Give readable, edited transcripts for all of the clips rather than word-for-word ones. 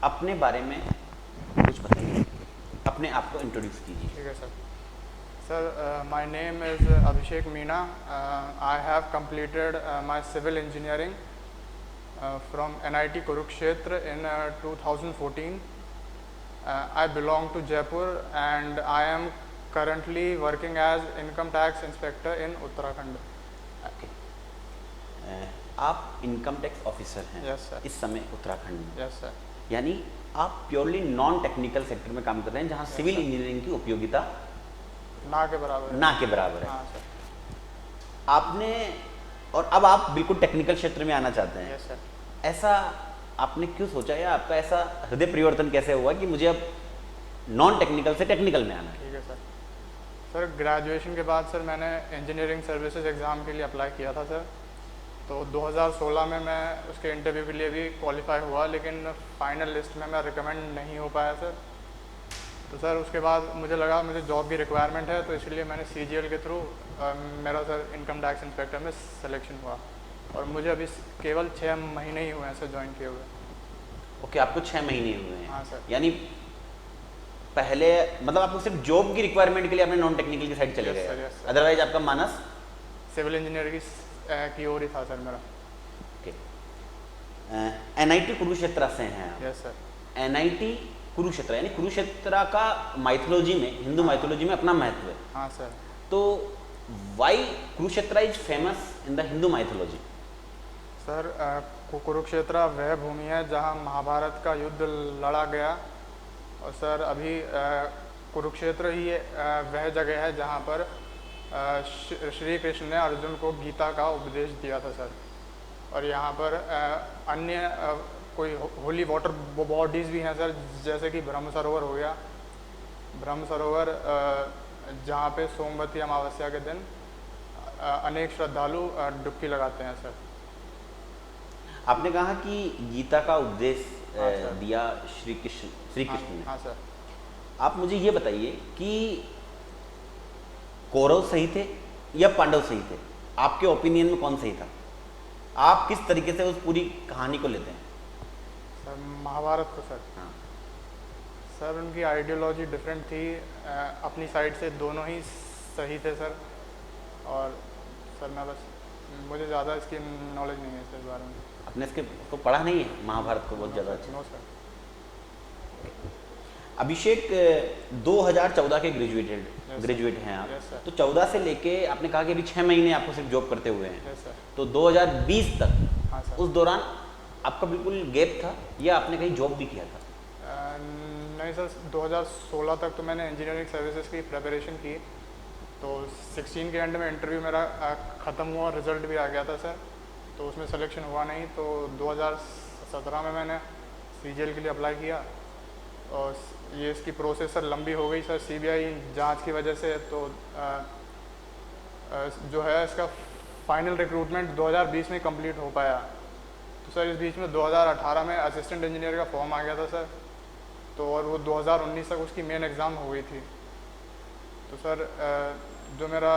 अपने बारे में कुछ बताइए, अपने आप को इंट्रोड्यूस कीजिए। ठीक है sir. Sir, my name is Abhishek Meena. I have completed my civil engineering from NIT Kurukshetra in 2014. I belong to Jaipur and I am currently working as income tax inspector in Uttarakhand. Okay, आप income tax officer हैं Yes sir. इस समय उत्तराखंड में, Yes sir. यानी आप purely non technical sector में काम कर रहे हैं जहां सिविल इंजीनियरिंग की उपयोगिता ना के बराबर है. ना के बराबर है। हाँ सर. आपने और अब आप बिल्कुल टेक्निकल क्षेत्र में आना चाहते हैं, Yes sir. ऐसा आपने क्यों सोचा या आपका ऐसा हृदय परिवर्तन कैसे हुआ कि मुझे अब नॉन टेक्निकल से टेक्निकल में आना है? ठीक है सर. सर, ग्रेजुएशन के बाद सर मैंने इंजीनियरिंग सर्विसेज एग्ज़ाम के लिए अप्लाई किया था सर. तो 2016 में मैं उसके इंटरव्यू के लिए भी क्वालिफाई हुआ, लेकिन फाइनल लिस्ट में मैं रिकमेंड नहीं हो पाया सर. तो सर उसके बाद मुझे लगा मुझे जॉब की रिक्वायरमेंट है, तो इसलिए मैंने CGL के थ्रू मेरा सर इनकम टैक्स इंस्पेक्टर में सिलेक्शन हुआ. और मुझे अभी केवल 6 महीने ही हुए हैं सर ज्वाइन किए हुए. ओके, आपको 6 महीने हुए हैं। हाँ सर. यानी पहले मतलब आपको सिर्फ जॉब की रिक्वायरमेंट के लिए आपने नॉन टेक्निकल की साइड चले Yes sir, गए, yes sir. अदरवाइज आपका मानस सिविल इंजीनियर की ओर ही था सर मेरा. NIT कुरुक्षेत्र से हैं आप। Yes sir. NIT कुरुक्षेत्र यानी कुरुक्षेत्र का माइथोलॉजी में, हिंदू माइथोलॉजी में अपना महत्व है। हाँ सर. तो why Kurukshetra is famous in the Hindu mythology? Sir, Kurukshetra वह भूमि है जहां महाभारत का युद्ध लड़ा गया. और सर अभी कुरुक्षेत्र ही वह जगह है जहां पर श्री कृष्ण ने अर्जुन को गीता का उपदेश दिया था सर. और यहाँ पर अन्य कोई होली वाटर बॉडीज़ भी हैं सर, जैसे कि ब्रह्म सरोवर हो गया. ब्रह्म सरोवर जहाँ पे सोमवती अमावस्या के दिन अनेक श्रद्धालु डुबकी लगाते हैं सर. आपने कहा कि गीता का उपदेश हाँ सर. दिया श्री कृष्ण ने। हाँ सर. आप मुझे ये बताइए कि कौरव सही थे या पांडव सही थे? आपके ओपिनियन में कौन सही था? आप किस तरीके से उस पूरी कहानी को लेते हैं? सर महाभारत को सर. हाँ, सर उनकी आइडियोलॉजी डिफरेंट थी. अपनी साइड से दोनों ही सही थे सर. और सर मुझे ज़्यादा इसकी नॉलेज नहीं है सर इस बारे में. आपने इसको पढ़ा नहीं है महाभारत को बहुत ज़्यादा? अच्छा। No sir. अभिषेक 2014 के Yes, ग्रेजुएट हैं आप। Yes, sir. तो 14 से लेके आपने कहा कि अभी 6 महीने आपको सिर्फ जॉब करते हुए हैं। Yes sir. तो 2020 तक हाँ सर. उस दौरान आपका बिल्कुल गैप था या आपने कहीं जॉब भी किया था? नहीं सर, 2016 तक तो मैंने इंजीनियरिंग सर्विसेज की प्रिपरेशन की. तो 16 के एंड में इंटरव्यू मेरा ख़त्म हुआ, रिजल्ट भी आ गया था सर. तो उसमें सिलेक्शन हुआ नहीं. तो 2017 में मैंने CGL के लिए अप्लाई किया. और ये इसकी प्रोसेस सर लंबी हो गई सर, CBI जांच की वजह से. तो जो है इसका फाइनल रिक्रूटमेंट 2020 में कंप्लीट हो पाया. तो सर इस बीच में 2018 में असिस्टेंट इंजीनियर का फॉर्म आ गया था सर. तो और वो 2019 तक उसकी मेन एग्ज़ाम हो गई थी. तो सर जो मेरा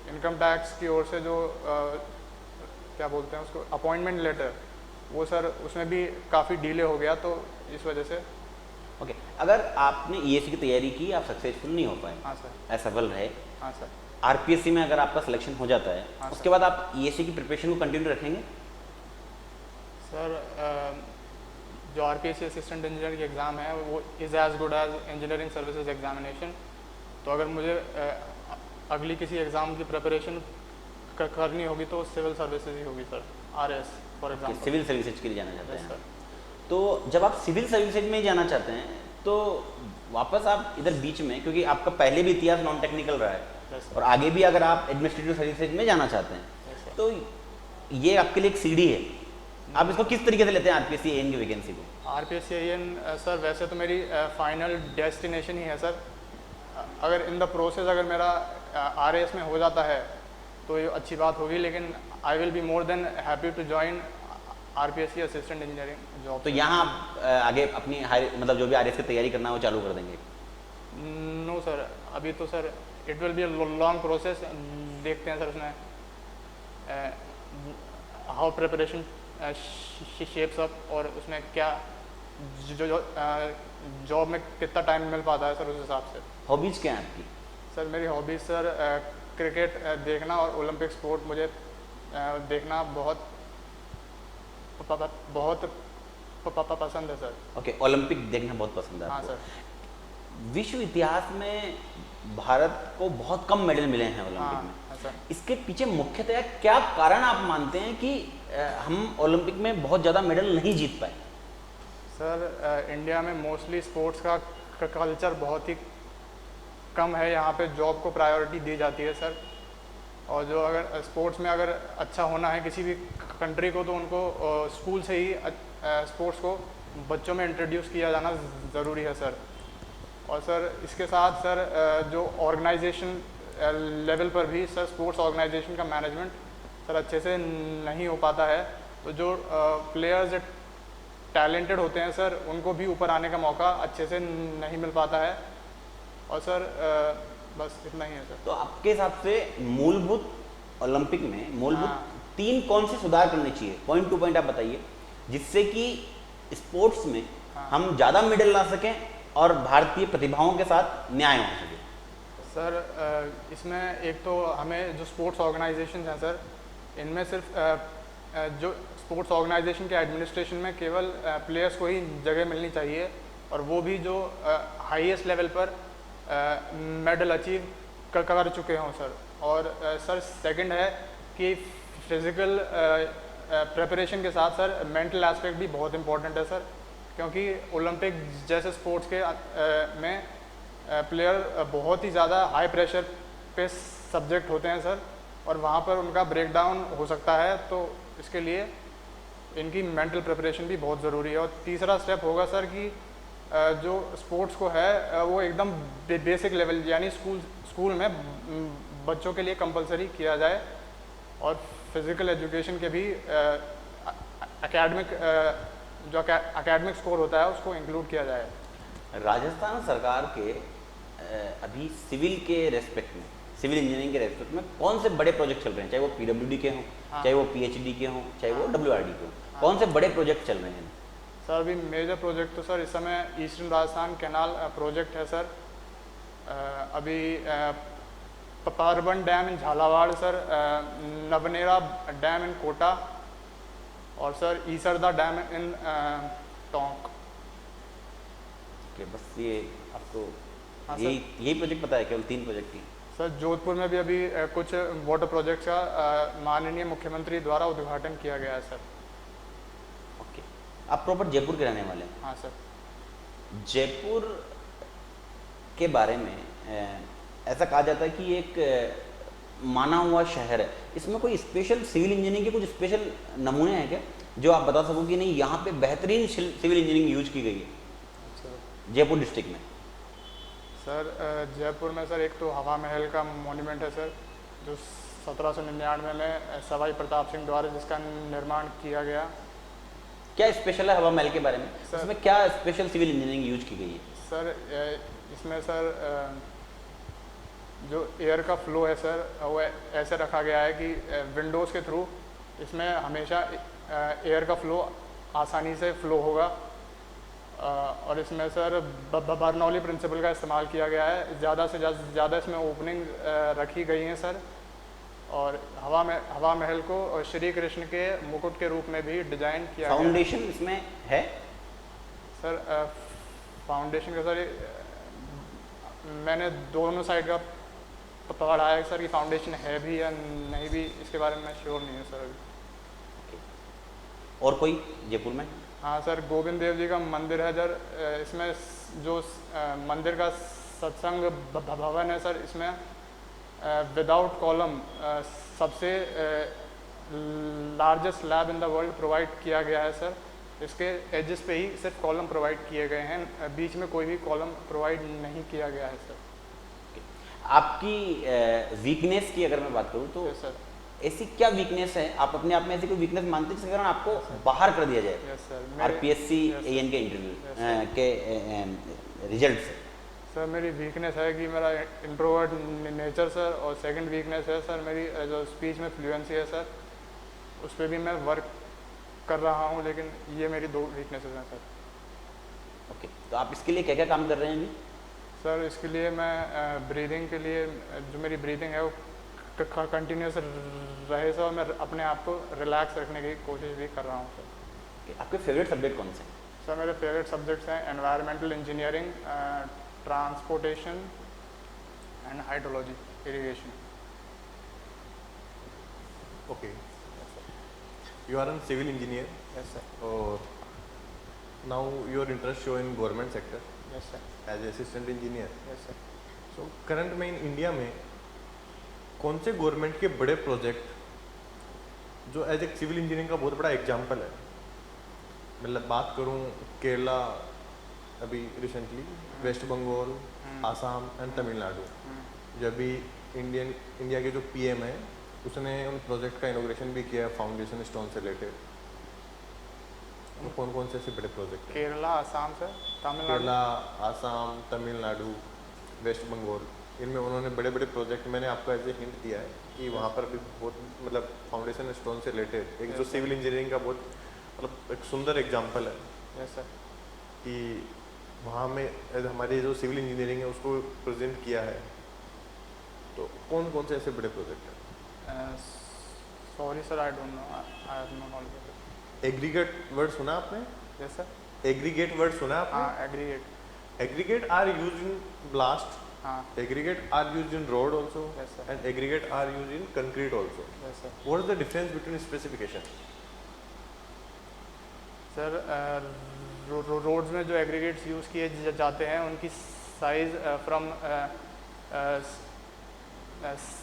इनकम टैक्स की ओर से जो क्या बोलते हैं उसको, अपॉइंटमेंट लेटर, वो सर उसमें भी काफ़ी डिले हो गया. तो इस वजह से. ओके, अगर आपने EAC की तैयारी की, आप सक्सेसफुल नहीं हो पाए, हाँ सर. असफल रहे, हाँ सर. RPSC में अगर आपका सिलेक्शन हो जाता है, हाँ उसके बाद आप EAC की प्रिपरेशन को कंटिन्यू रखेंगे? सर जो RPSC असिस्टेंट इंजीनियर की एग्ज़ाम है वो is as good as engineering services examination. तो अगर मुझे अगली किसी एग्ज़ाम की प्रिपरेशन करनी होगी तो सिविल सर्विसेज ही होगी sir. RS for example. Civil services के लिए जाना चाहते यस हैं? सर. तो जब आप सिविल सर्विसेज में जाना चाहते हैं तो वापस आप इधर बीच में, क्योंकि आपका पहले भी इतिहास नॉन टेक्निकल रहा है यस सर. और आगे भी अगर आप एडमिनिस्ट्रेटिव सर्विसेज में जाना चाहते हैं, यस सर. तो ये आपके लिए एक सीढ़ी है। आप इसको किस तरीके से लेते हैं RPSC AN की वैकेंसी को? RPSC AN सर वैसे तो मेरी फाइनल डेस्टिनेशन ही है सर. अगर इन द प्रोसेस अगर मेरा RAS में हो जाता है तो ये अच्छी बात होगी, लेकिन I will be more than happy to join RPSC assistant engineering job. तो यहाँ आप आगे अपनी मतलब जो भी RAS की तैयारी करना है वो चालू कर देंगे? नो सर, अभी तो sir it will be long process. देखते हैं सर उसमें हाउ प्रिपरेशन शेप्स अप, और उसमें क्या जो जो जॉब में कितना टाइम मिल पाता है सर, उस हिसाब से। हॉबीज़ क्या हैं आपकी? सर मेरी हॉबीज़ सर क्रिकेट देखना और ओलंपिक स्पोर्ट मुझे देखना बहुत बहुत पसंद है सर। ओके, ओलंपिक देखना बहुत पसंद है हाँ आपको। सर। विश्व इतिहास में भारत को बहुत कम मेडल मिले हैं हाँ ओलंपिक में। हाँ सर। इसके पीछे मुख्यतः क्या कारण आप मानते हैं कि हम ओलंपिक में बहुत ज़्यादा मेडल नहीं जीत पाए? सर इंडिया में मोस्टली स्पोर्ट्स का कल्चर बहुत ही कम है। यहाँ पे जॉब को प्रायोरिटी दी जाती है सर, और जो अगर स्पोर्ट्स में अगर अच्छा होना है किसी भी कंट्री को, तो उनको स्कूल से ही स्पोर्ट्स को बच्चों में इंट्रोड्यूस किया जाना ज़रूरी है सर। और सर इसके साथ सर जो ऑर्गेनाइजेशन लेवल पर भी सर स्पोर्ट्स ऑर्गेनाइजेशन का मैनेजमेंट सर अच्छे से नहीं हो पाता है। तो जो प्लेयर्स टैलेंटेड होते हैं सर, उनको भी ऊपर आने का मौका अच्छे से नहीं मिल पाता है। और सर बस इतना ही है सर। तो आपके हिसाब से मूलभूत ओलंपिक में मूलभूत हाँ। 3 कौन से सुधार करने चाहिए, पॉइंट टू पॉइंट आप बताइए, जिससे कि स्पोर्ट्स में हाँ। हम ज़्यादा मेडल ला सकें और भारतीय प्रतिभाओं के साथ न्याय हो सके? सर इसमें एक तो हमें जो स्पोर्ट्स ऑर्गेनाइजेशन हैं सर, इनमें सिर्फ जो स्पोर्ट्स ऑर्गेनाइजेशन के एडमिनिस्ट्रेशन में केवल प्लेयर्स को ही जगह मिलनी चाहिए, और वो भी जो हाईएस्ट लेवल पर मेडल अचीव कर चुके हों सर। और सर सेकंड है कि फिज़िकल प्रिपरेशन के साथ सर मेंटल एस्पेक्ट भी बहुत इम्पोर्टेंट है सर, क्योंकि ओलंपिक जैसे स्पोर्ट्स के में प्लेयर बहुत ही ज़्यादा हाई प्रेशर पे सब्जेक्ट होते हैं सर, और वहाँ पर उनका ब्रेकडाउन हो सकता है। तो इसके लिए इनकी मेंटल प्रिपरेशन भी बहुत ज़रूरी है। और तीसरा स्टेप होगा सर कि जो स्पोर्ट्स को है वो एकदम बेसिक लेवल यानी स्कूल में बच्चों के लिए कंपलसरी किया जाए, और फिज़िकल एजुकेशन के भी एकेडमिक स्कोर होता है उसको इंक्लूड किया जाए। राजस्थान सरकार के अभी सिविल के रेस्पेक्ट में, सिविल इंजीनियरिंग के रेस्पेक्ट में कौन से बड़े प्रोजेक्ट चल रहे हैं, चाहे वो पीडब्ल्यूडी के हों, हाँ। चाहे वो पीएचडी के हों, चाहे वो डब्ल्यूआरडी के हों, कौन से बड़े प्रोजेक्ट चल रहे हैं? सर अभी मेजर प्रोजेक्ट तो सर इस समय ईस्टर्न राजस्थान कैनाल प्रोजेक्ट है सर। अभी पारबन डैम इन झालावाड़ सर, नवनेरा डैम इन कोटा, और सर ईसरदा डैम इन टोंक। कि बस ये आपको हाँ यही प्रोजेक्ट पता है, केवल 3 प्रोजेक्ट ही? सर जोधपुर में भी अभी कुछ वाटर प्रोजेक्ट्स का माननीय मुख्यमंत्री द्वारा उद्घाटन किया गया है सर। ओके, आप प्रॉपर जयपुर के रहने वाले हैं? हाँ सर। जयपुर के बारे में ऐसा कहा जाता है कि एक माना हुआ शहर है, इसमें कोई स्पेशल सिविल इंजीनियरिंग के कुछ स्पेशल नमूने हैं क्या, जो आप बता सको कि नहीं यहाँ पे बेहतरीन सिविल इंजीनियरिंग यूज की गई है जयपुर डिस्ट्रिक्ट में? सर जयपुर में सर एक तो हवा महल का मॉन्यूमेंट है सर, जो 1799 में सवाई प्रताप सिंह द्वारा जिसका निर्माण किया गया। क्या स्पेशल है हवा महल के बारे में, सर, इसमें क्या स्पेशल सिविल इंजीनियरिंग यूज की गई है? सर इसमें सर जो एयर का फ्लो है सर वो ऐसे रखा गया है कि विंडोज़ के थ्रू इसमें हमेशा एयर का फ्लो आसानी से फ्लो होगा। और इसमें सर बर्नौली प्रिंसिपल का इस्तेमाल किया गया है, ज़्यादा से ज़्यादा इसमें ओपनिंग रखी गई हैं सर। और हवा महल को श्री कृष्ण के मुकुट के रूप में भी डिजाइन किया गया है। फाउंडेशन इसमें है सर फाउंडेशन का सर मैंने दोनों साइड का पढ़ा है सर कि फाउंडेशन है भी या नहीं भी, इसके बारे में मैं श्योर नहीं हूँ सर अभी। और कोई जयपुर में? हाँ सर, गोविंद देव जी का मंदिर है सर, इसमें जो मंदिर का सत्संग भवन है सर, इसमें विदाउट कॉलम सबसे largest slab in the world provide किया गया है सर। इसके एजेस पे ही सिर्फ कॉलम प्रोवाइड किए गए हैं, बीच में कोई भी कॉलम प्रोवाइड नहीं किया गया है सर। आपकी वीकनेस की अगर मैं बात करूँ तो सर ऐसी क्या वीकनेस है, आप अपने आप में ऐसी कोई वीकनेस मानते हैं जिसके कारण आपको बाहर कर दिया जाए यस सर, आरपीएससी एएन के इंटरव्यू के रिजल्ट से? सर मेरी वीकनेस है कि मेरा इंट्रोवर्ट नेचर सर, और सेकंड वीकनेस है सर मेरी जो स्पीच में फ्लुएंसी है सर, उस पर भी मैं वर्क कर रहा हूँ, लेकिन ये मेरी 2 वीकनेसेस हैं सर। ओके, तो आप इसके लिए क्या क्या काम कर रहे हैं अभी? सर इसके लिए मैं ब्रीदिंग के लिए जो मेरी ब्रीदिंग है वो कंटिन्यूस रहे सर, और मैं अपने आप को रिलैक्स रखने की कोशिश भी कर रहा हूँ सर। Okay, आपके फेवरेट सब्जेक्ट कौन से हैं? सर मेरे फेवरेट सब्जेक्ट्स हैं environmental engineering, transportation and hydrology, irrigation. Okay, you are an civil engineer yes sir. और now your interest show in government sector yes sir. As assistant engineer. Yes sir. So current में in India में कौन से government के बड़े project जो as a civil engineering का बहुत बड़ा एग्जाम्पल है? मतलब बात करूं केरला, अभी रिसेंटली वेस्ट बंगाल, आसाम एंड तमिलनाडु, जो अभी इंडिया के जो पीएम है उसने उन प्रोजेक्ट का इनॉग्रेशन भी किया फाउंडेशन स्टोन से रिलेटेड। तो कौन कौन से ऐसे बड़े प्रोजेक्ट हैं? केरला, आसाम सर, तमिलनाडु। केरला, आसाम, तमिलनाडु, वेस्ट बंगाल, इनमें उन्होंने बड़े बड़े प्रोजेक्ट, मैंने आपको एज ए हिंट दिया है कि वहाँ पर भी बहुत मतलब फाउंडेशन स्टोन से रिलेटेड एक जो सिविल इंजीनियरिंग का बहुत मतलब एक सुंदर एग्जाम्पल है यस सर। कि वहाँ में हमारी जो सिविल इंजीनियरिंग है उसको प्रेजेंट किया है। तो कौन कौन से ऐसे बड़े प्रोजेक्ट हैं? Sorry sir, I don't know, I have no knowledge. Aggregate word सुना आपने? Yes sir. एग्रीगेट वर्ड सुना आपने? हाँ, aggregate. Aggregate are used in ballast, हाँ। aggregate are used in road also, Yes, sir. and aggregate are used in concrete also. Yes sir. What is the difference between specification? Sir roads में जो aggregates use किए जाते हैं उनकी size from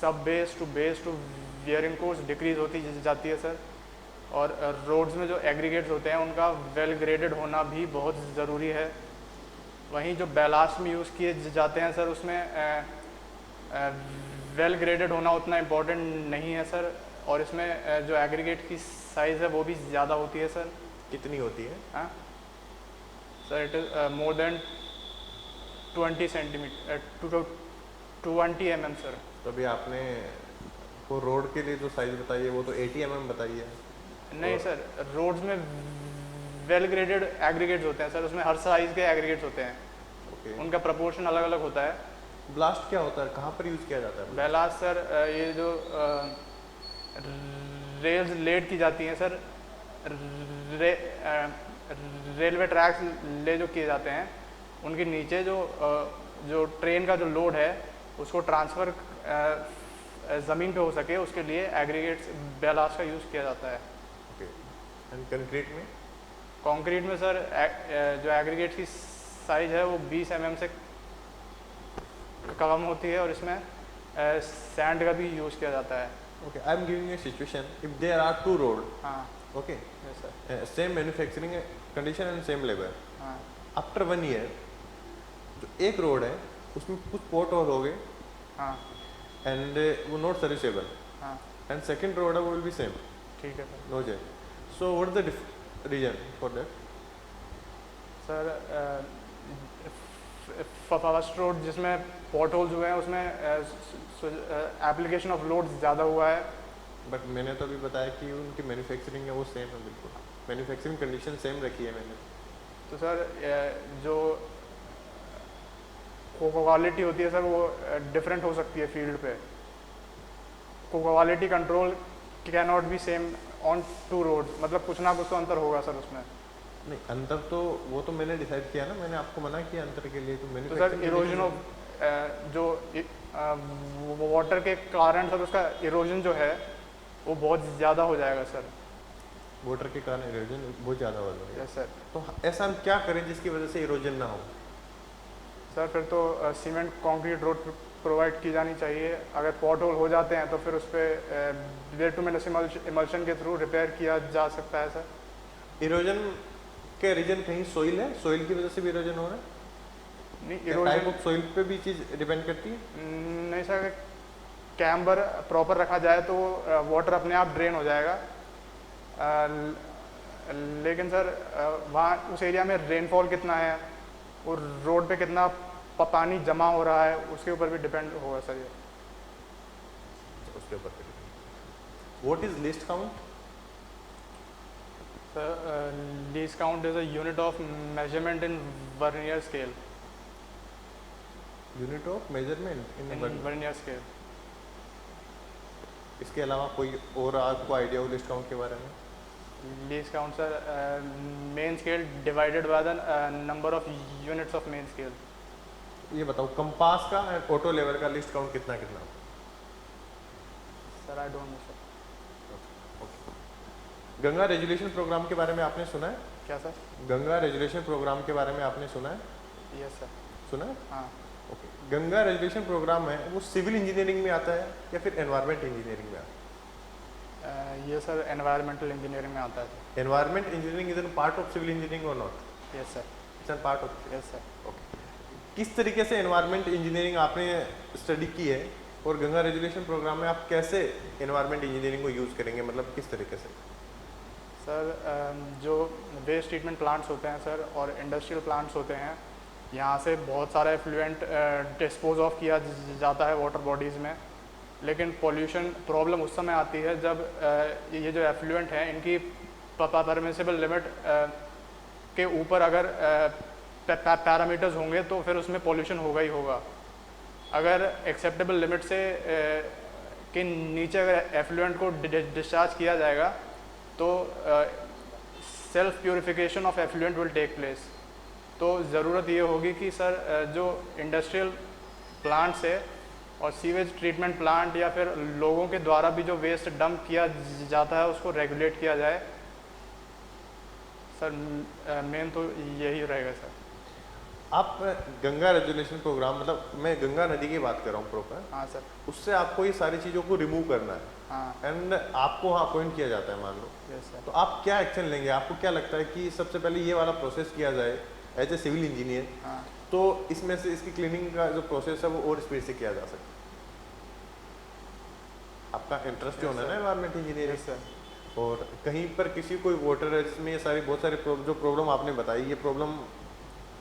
sub base to wearing course decrease होती जाती है sir. और रोड्स में जो एग्रीगेट्स होते हैं उनका वेल ग्रेडेड होना भी बहुत ज़रूरी है। वहीं जो बैलास्ट में यूज़ किए जाते हैं सर उसमें वेल ग्रेडेड होना उतना इम्पोर्टेंट नहीं है सर। और इसमें जो एग्रीगेट की साइज़ है वो भी ज़्यादा होती है सर। कितनी होती है? हाँ sir, it is more than 20 centimetre, 20 mm sir. तो अभी आपने वो रोड के लिए जो साइज बताई है वो तो 80 mm बताई है। नहीं सर, रोड्स में वेल ग्रेडेड एग्रीगेट्स होते हैं सर, उसमें हर साइज़ के एग्रीगेट्स होते हैं। ओके। उनका प्रपोर्शन अलग अलग होता है। ब्लास्ट क्या होता है, कहाँ पर यूज़ किया जाता है? बैलास्ट सर ये जो रेल्स लेड की जाती हैं सर, रेलवे ट्रैक्स ले जो किए जाते हैं उनके नीचे जो ट्रेन का जो लोड है उसको ट्रांसफ़र ज़मीन पे हो सके उसके लिए एग्रीगेट्स बैलास्ट का यूज़ किया जाता है। ओके। एंड कंक्रीट में? कंक्रीट में सर जो एग्रीगेट्स की साइज़ है वो 20 mm से कम होती है और इसमें सैंड का भी यूज़ किया जाता है। Okay, I am giving a situation, if there are two road, हाँ। Okay, yes sir. Same manufacturing condition and same labour, हाँ। आफ्टर 1 year जो एक रोड है उसमें कुछ पोर्ट होल हो गए हाँ। एंड वो नॉट सर्विसेबल, हाँ। एंड सेकंड रोड है वो विल बी सेम, ठीक है sir. No change. So what is the reason for that? Sir first road जिसमें पोर्ट होल्स हुए हैं उसमें एप्लीकेशन ऑफ लोड ज़्यादा हुआ है। बट मैंने तो अभी बताया कि उनकी मैन्युफैक्चरिंग है वो सेम है, बिल्कुल मैन्युफैक्चरिंग कंडीशन सेम रखी है मैंने। तो सर जो क्वालिटी होती है सर वो डिफरेंट हो सकती है फील्ड पे। Quality control can not be same on two road, मतलब कुछ ना कुछ तो अंतर होगा सर उसमें। नहीं, अंतर तो वो तो मैंने डिसाइड किया ना, मैंने आपको मना किया अंतर के लिए। तो सर इरोजन ऑफ जो वाटर के कारण सर उसका इरोजन जो है वो बहुत ज़्यादा हो जाएगा सर। वाटर के कारण इरोजन बहुत ज़्यादा हो जाएगा। Yes sir. तो ऐसा हम क्या करें जिसकी वजह से इरोजन ना हो? सर फिर तो सीमेंट कंक्रीट रोड प्रोवाइड की जानी चाहिए। अगर पॉट होल हो जाते हैं तो फिर उस पर वेयर टू मेनस इमल्शन के थ्रू रिपेयर किया जा सकता है सर। इरोजन के रीजन कहीं सोइल है, सोइल की वजह से भी इरोजन हो रहा है? नहीं, टाइप इरोजन ऑफ सोइल पे भी चीज़ डिपेंड करती है? नहीं सर, कैम्बर प्रॉपर रखा जाए तो वाटर अपने आप ड्रेन हो जाएगा। लेकिन सर वहाँ उस एरिया में रेनफॉल कितना है और रोड पे कितना पानी जमा हो रहा है उसके ऊपर भी डिपेंड होगा सर ये। उसके ऊपर what is list count? Least count is a unit of measurement in vernier scale. Unit of measurement in vernier scale. इसके अलावा कोई और आपको आइडिया हो लिस्ट काउंट के बारे में? Least count sir main scale divided by the number of units of main scale. ये बताओ कंपास का एंड ऑटो लेवल का लिस्ट काउंट कितना कितना? Sir I don't know sir. Ganga rejuvenation programme के बारे में आपने सुना है? क्या सर? गंगा रेजुलेशन प्रोग्राम के बारे में आपने सुना है? Yes sir. सुना है? हाँ। ओके। गंगा रेजुलेशन प्रोग्राम है वो सिविल इंजीनियरिंग में आता है या फिर एनवायरमेंट इंजीनियरिंग में आता है? ये सर एनवायरमेंटल इंजीनियरिंग में आता है। Environment engineering is an part of civil engineering or not? Yes sir. It's an part of. Yes sir. Okay. किस तरीके से एनवायरमेंट इंजीनियरिंग आपने स्टडी की है और गंगा रेजुलेशन प्रोग्राम में आप कैसे एनवायरमेंट इंजीनियरिंग को यूज़ करेंगे, मतलब किस तरीके से? सर जो वेस्ट ट्रीटमेंट प्लांट्स होते हैं सर और इंडस्ट्रियल प्लांट्स होते हैं, यहाँ से बहुत सारा एफ्लुएंट डिस्पोज ऑफ किया जाता है वाटर बॉडीज़ में, लेकिन पोल्यूशन प्रॉब्लम उस समय आती है जब ये जो एफ्लुएंट हैं इनकी परमिसिबल लिमिट के ऊपर अगर पैरामीटर्स होंगे तो फिर उसमें पोल्यूशन होगा ही होगा। अगर एक्सेप्टेबल लिमिट से के नीचे अगर एफ्लुएंट को डिस्चार्ज किया जाएगा तो self purification of effluent will take place. तो ज़रूरत ये होगी कि सर जो इंडस्ट्रियल प्लांट्स है और सीवेज ट्रीटमेंट प्लांट या फिर लोगों के द्वारा भी जो वेस्ट डंप किया जाता है उसको रेगुलेट किया जाए। सर मेन तो यही रहेगा सर। आप गंगा रेजुलेशन प्रोग्राम, मतलब मैं गंगा नदी की बात कर रहा हूँ प्रॉपर। हाँ सर। उससे आपको ये सारी चीज़ों को रिमूव करना है। हाँ। एंड आपको वहाँ अपॉइंट किया जाता है मान लो। Yes sir. तो आप क्या एक्शन लेंगे? आपको क्या लगता है कि सबसे पहले ये वाला प्रोसेस किया जाए एज ए सिविल इंजीनियर, हाँ। तो इसमें से इसकी क्लीनिंग का जो प्रोसेस है वो और स्पीड से किया जा सकता है? आपका इंटरेस्ट होना है ना एनवायरमेंट इंजीनियरिंग यस सर। और कहीं पर किसी कोई वाटर है जिसमें ये सारी बहुत सारी जो प्रॉब्लम आपने बताई, ये प्रॉब्लम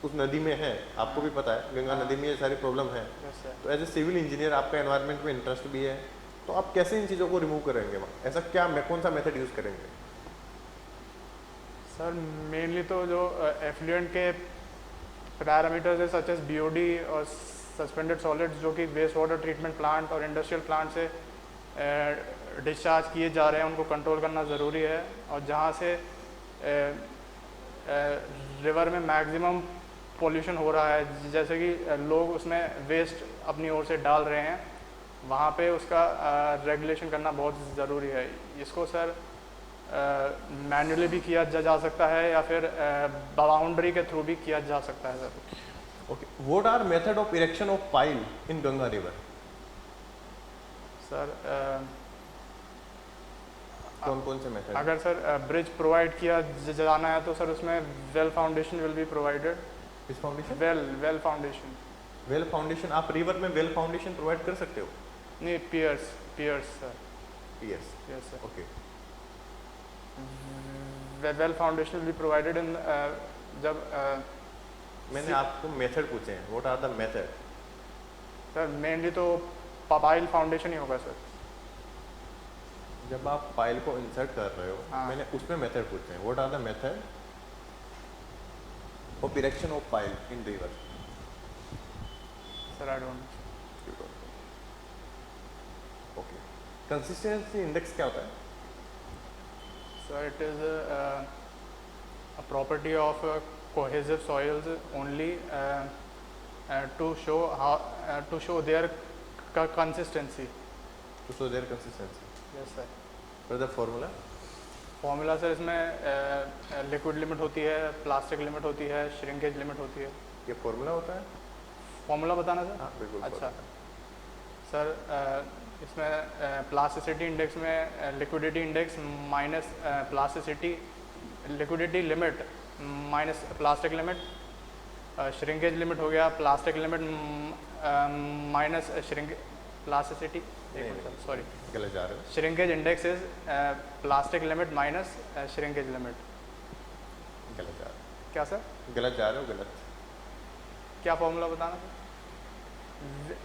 उस नदी में है, आपको भी पता है गंगा नदी में ये सारी प्रॉब्लम है। Yes sir. तो एज ए सिविल इंजीनियर आपका एनवायरनमेंट में इंटरेस्ट भी है, तो आप कैसे इन चीज़ों को रिमूव करेंगे वहाँ? ऐसा क्या कौन सा मेथड यूज़ करेंगे? सर मेनली तो जो एफ्लुएंट के पैरामीटर्स है सच एज बीओडी और सस्पेंडेड सॉलिड्स जो कि वेस्ट वाटर ट्रीटमेंट प्लांट और इंडस्ट्रियल प्लांट से डिस्चार्ज किए जा रहे हैं उनको कंट्रोल करना ज़रूरी है। और जहाँ से रिवर में मैक्सिमम पोल्यूशन हो रहा है, जैसे कि लोग उसमें वेस्ट अपनी ओर से डाल रहे हैं, वहाँ पे उसका रेगुलेशन करना बहुत ज़रूरी है। इसको सर मैन्युअली भी किया जा सकता है या फिर बाउंड्री के थ्रू भी किया जा सकता है sir. Okay. What are method of erection of pile in Ganga river? Sir कौन कौन से मेथड? अगर सर ब्रिज प्रोवाइड किया जाना है तो सर उसमें well foundation will be provided. इस foundation? Well foundation. Well foundation, आप रिवर में वेल फाउंडेशन प्रोवाइड कर सकते हो? नहीं, piers sir. Yes. Yes sir. Okay. Well foundation will be provided in जब मैंने आपको मेथड पूछे हैं, what are the method? Sir mainly तो पाइल फाउंडेशन ही होगा सर। जब आप पाइल को इंसर्ट कर रहे हो, हाँ। मैंने उसमें मेथड पूछे हैं, what are the method of erection of pile in river? Sir I don't. Okay. Consistency index क्या होता है? Sir it is a property of cohesive soils only to show their consistency. To show their consistency. Yes sir. What is the formula? Formula sir इसमें liquid limit होती है, plastic limit होती है, shrinkage limit होती है। ये formula होता है? फॉर्मूला बताना सर? हाँ बिल्कुल। अच्छा सर इसमें प्लास्टिसिटी इंडेक्स में liquidity index minus plasticity liquidity limit minus plastic limit, shrinkage limit हो गया, plastic limit minus plasticity, sorry गलत जा रहे हो। Shrinkage index is plastic limit minus shrinkage limit. गलत जा रहे हो। क्या सर? गलत जा रहे हो, गलत। क्या फॉर्मूला बताना सर?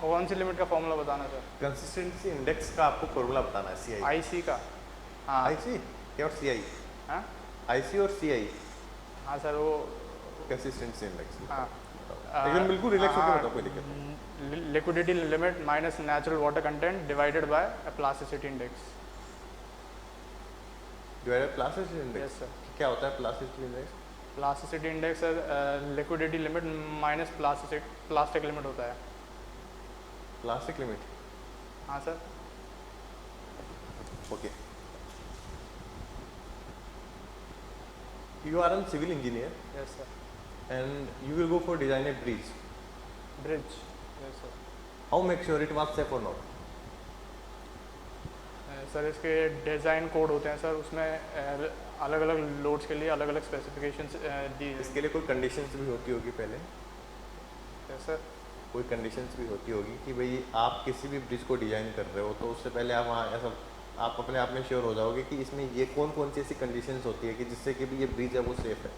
कौन सी लिमिट का फॉर्मूला बताना सर? कंसिस्टेंसी इंडेक्स का आपको फॉर्मूला बताना है, CI। आईसी का? हाँ IC? क्या और CI? हाँ IC और CI हाँ सर वो कंसिस्टेंसी इंडेक्स। हाँ लेकिन बिल्कुल रिलैक्स होकर बताओ, कोई दिक्कत नहीं। Liquidity limit minus natural water content divided by plasticity index. Divided plasticity yes index, sir. क्या होता है plasticity index? Plasticity index liquidity limit minus plastic limit होता है। प्लास्टिक लिमिट, हाँ sir. Okay. You are a civil engineer yes sir. and you will go for design a bridge. Bridge. Yes sir. How make sure it was safe or not? Sir इसके design code होते हैं sir, उसमें अलग अलग loads के लिए अलग अलग स्पेसिफिकेशंस दी। इसके लिए कोई कंडीशंस भी होती होगी पहले? Yes sir. कोई कंडीशंस भी होती होगी कि भाई आप किसी भी ब्रिज को डिज़ाइन कर रहे हो तो उससे पहले आप वहाँ ऐसा आप अपने आप में श्योर हो जाओगे कि इसमें ये कौन कौन सी ऐसी कंडीशंस होती है कि जिससे कि भी ये ब्रिज है वो सेफ है।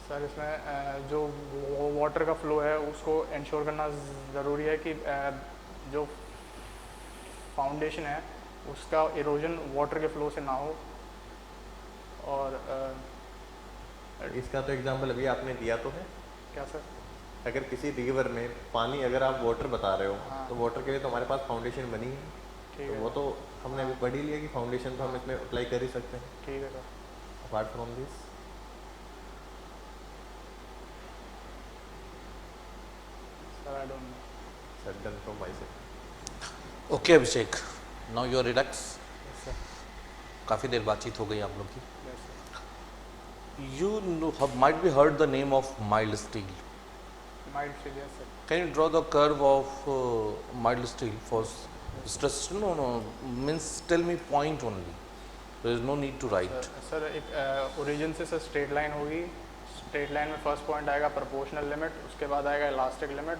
सर इसमें जो वाटर का फ्लो है उसको इंश्योर करना ज़रूरी है कि जो फाउंडेशन है उसका इरोजन वाटर के फ्लो से ना हो। और इसका तो एग्जाम्पल अभी आपने दिया तो है। क्या सर? अगर किसी रिवर में पानी अगर आप वाटर बता रहे हो हाँ। तो वाटर के लिए तो हमारे पास फाउंडेशन बनी है, ठीक तो है। वो तो हमने अभी पढ़ ही लिया कि फाउंडेशन तो हम इसमें अप्लाई कर ही सकते हैं। ठीक है sir. Apart from this sir I don't know. Sir done from my side. Okay Abhishek, now you are relax. Yes sir. काफ़ी देर बातचीत हो गई आप लोग की। Yes sir. You might be heard the name of mild steel. Mild से yes sir. Can you draw the curve of mild steel for stress? No, no, means tell me point only. There is no need to write. Sir एक origin से sir straight line होगी। Straight line में first point आएगा proportional limit, उसके बाद आएगा elastic limit,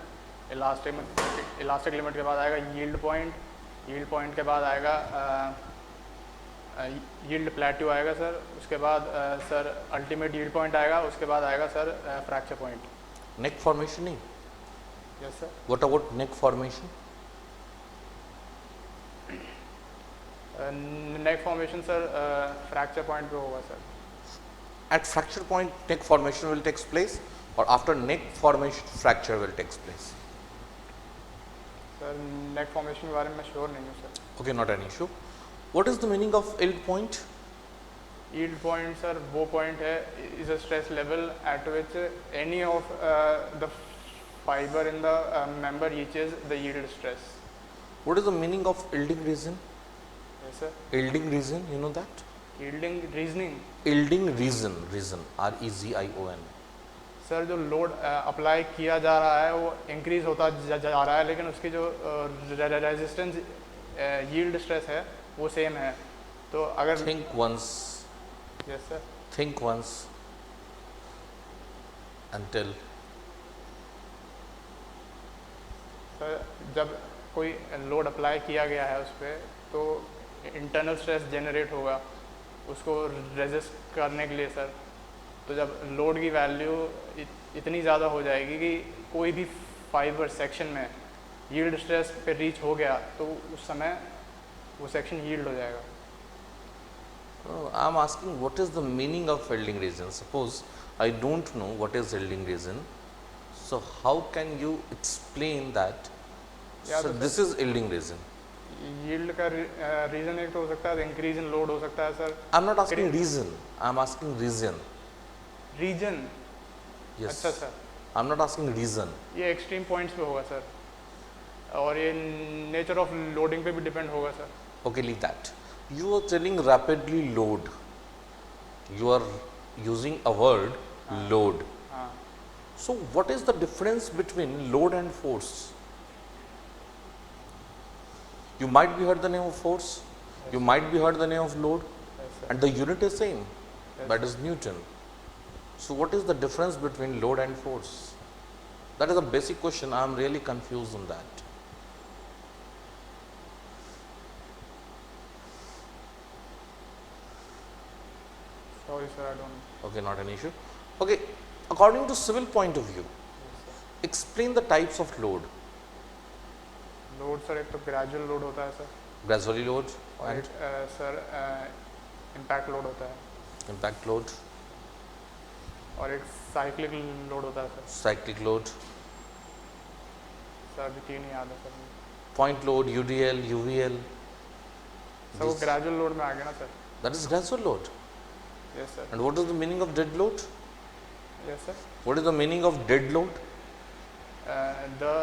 elastic limit के बाद आएगा यील्ड पॉइंट, यील्ड पॉइंट के बाद आएगा यील्ड प्लेट्यू आएगा सर, उसके बाद सर अल्टीमेट यील्ड पॉइंट आएगा, उसके बाद आएगा sir fracture point. Neck formation नहीं? Yes sir. What about neck formation? Neck formation sir fracture point पे होगा sir. At fracture point, neck formation will take place, or after neck formation, fracture will take place. Sir neck formation के बारे में sure नहीं हूँ sir. Okay, not an issue. What is the meaning of yield point? Yield point sir वो point है is a stress level eight which any of the fibre in the member reaches the yield stress. What is the meaning of yielding region? Yes sir. Yielding region, you know that? Yielding reasoning Yielding region, REZION. Sir जो load apply किया जा रहा है वो increase होता जा रहा है, लेकिन उसकी जो रेजिस्टेंस यील्ड स्ट्रेस है वो सेम है। तो अगर Think once, yes sir. think once and tell. Sir जब कोई लोड अप्लाई किया गया है उस पर तो इंटरनल स्ट्रेस जनरेट होगा उसको रेजिस्ट करने के लिए सर। तो जब लोड की वैल्यू इतनी ज़्यादा हो जाएगी कि कोई भी फाइबर सेक्शन में यील्ड स्ट्रेस पे रीच हो गया तो उस समय वो सेक्शन यील्ड हो जाएगा। I'm asking what is the meaning of yielding region. Suppose I don't know what is yielding region, so how can you explain that? Yeah, So this is yielding region. Yield का reason एक तो हो सकता है increase in load हो सकता है sir. I'm not asking reason, I'm asking region. Region? Yes. अच्छा sir. I'm not asking reason. ये एक्सट्रीम पॉइंट्स पे होगा सर और ये नेचर ऑफ लोडिंग पे भी डिपेंड होगा sir. Okay, leave that. You are telling rapidly load. You are using a word load. हाँ So what is the difference between load and force? You might be heard the name of force, you might be heard the name of load, yes sir. and the unit is same, that is Newton. So what is the difference between load and force? That is a basic question. I am really confused on that. Sorry sir I don't no. Okay, not an issue. Okay, according to civil point of view, explain the types of load. Load sir एक तो gradual load होता है sir, Gradually load और and एक sir impact load होता है, impact load, और एक साइक्लिक लोड होता है सर। cyclic load, सर अभी तीन ही याद है sir. point load, UDL, UVL. Sir वो This- ग्रेजुअल लोड में आ गया ना sir. That is gradual load. Yes sir, And what is the meaning of dead load? Yes sir. What is the meaning of dead load? The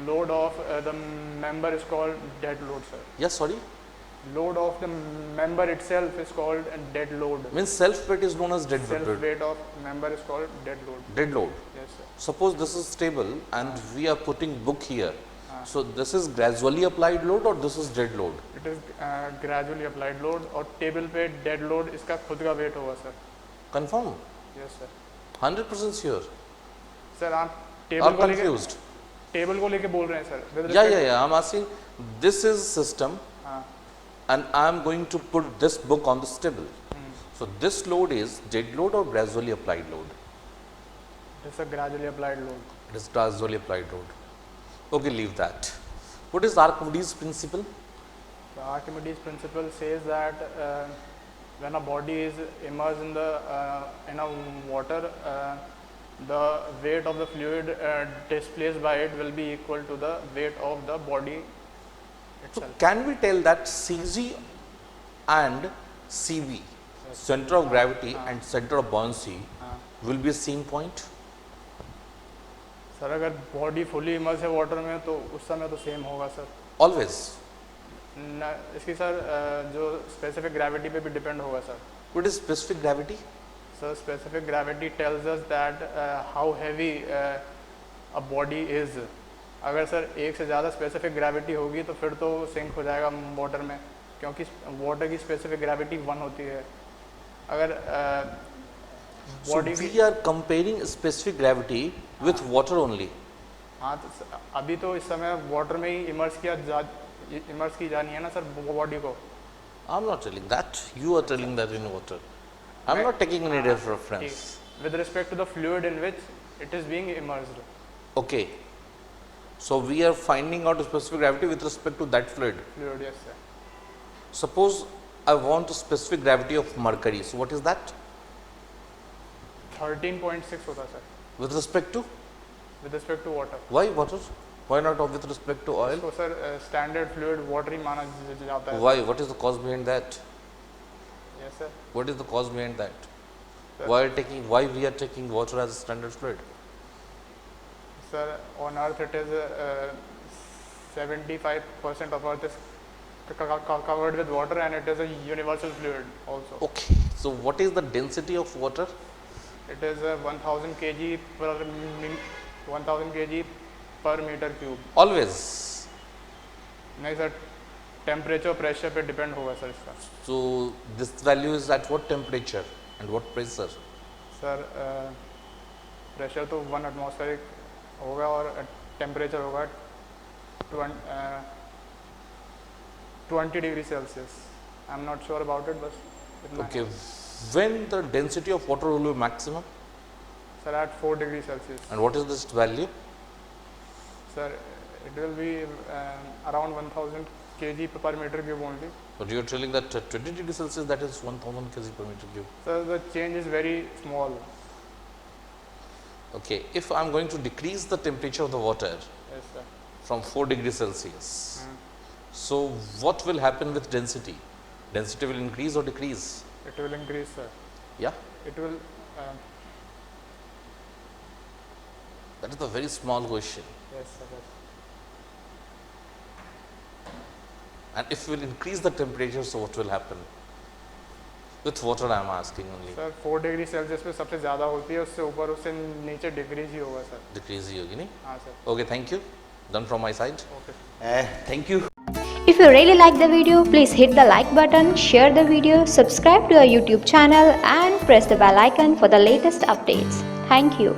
load of the member is called dead load sir. Yeah, sorry. Load of the member itself is called a dead load. Means self weight is known as dead Self load. weight of member is called dead load. Dead load. Yes sir. Suppose this is stable and we are putting book here. So this is gradually applied load or this is dead load? It is gradually applied load और table पे dead load इसका खुद का weight होगा sir. Confirm? Yes sir. 100% sure. Sir आप Or table को लेके confused? बोल रहे हैं sir. With Yeah, respect- yeah, yeah. I'm asking, this is system हाँ, and I'm going to put this book on this table. So this load is dead load or gradually applied load? it is a gradually applied load. It is gradually applied load. Okay, leave that. What is Archimedes principle? The Archimedes principle says that when a body is immersed in the in a water, the weight of the fluid displaced by it will be equal to the weight of the body So itself. can we tell that CG and CV, center of gravity and center of buoyancy, हाँ, will be same point? Sir अगर body fully immerse है water में तो उस समय तो same होगा sir. Always. इसकी सर जो स्पेसिफिक ग्रेविटी पे भी डिपेंड होगा sir. What is specific gravity? So specific gravity tells us that how heavy a body is. अगर सर एक से ज़्यादा स्पेसिफिक ग्रेविटी होगी तो फिर तो सिंक हो जाएगा वाटर में, क्योंकि वाटर की स्पेसिफिक ग्रेविटी 1 होती है। अगर So बॉडी we की are comparing specific gravity with water only. हाँ तो अभी तो इस समय वाटर में ही इमर्स की जानी है ना सर बॉडी को। I'm not telling that. You are telling that in water. I'm not taking any reference. With respect to the fluid in which it is being immersed. Okay. So we are finding out specific gravity with respect to that fluid. Fluid, yes sir. Suppose I want a specific gravity of mercury. So what is that? 13.6 होता है sir With respect to? with respect to water. Why water? Why not with respect to oil? इसको sir standard fluid water ही माना जाता है। Why? What is the cause behind that? Yes sir. What is the cause behind that? Sir. Why we are taking water as a standard fluid? Sir, on Earth it is 75% of Earth is covered with water and it is a universal fluid also. Okay. So what is the density of water? It is 1000 kg per meter cube. Always. नहीं sir, temperature pressure पे depend होगा sir इसका। So this value is at what temperature and what pressure? Sir pressure तो 1 atmospheric होगा और temperature होगा 20 degree Celsius. I am not sure about it, बस इतना है। Okay. When the density of water will be maximum? Sir at 4 degree Celsius. And what is this value? Sir it will be around 1000 kg per meter cube only. But you are telling that at 20 degrees Celsius that is 1000 kg per meter cube. So the change is very small. Okay, if I am going to decrease the temperature of the water Yes sir. from 4 degrees Celsius, so what will happen with density? Density will increase or decrease? It will increase sir. Yeah, It will that is a very small question. yes sir. Yes. And if we will increase the temperature, so what will happen? With water I am asking only. Sir 4 degree Celsius पे सबसे ज़्यादा होती है, उससे ऊपर उससे नीचे decrease ही होगा सर। Decrease ही होगी नहीं? हाँ sir. Okay, thank you. Done from my side. Okay. Thank you. If you really like the video, please hit the like button, share the video, subscribe to our YouTube channel and press the bell icon for the latest updates. Thank you.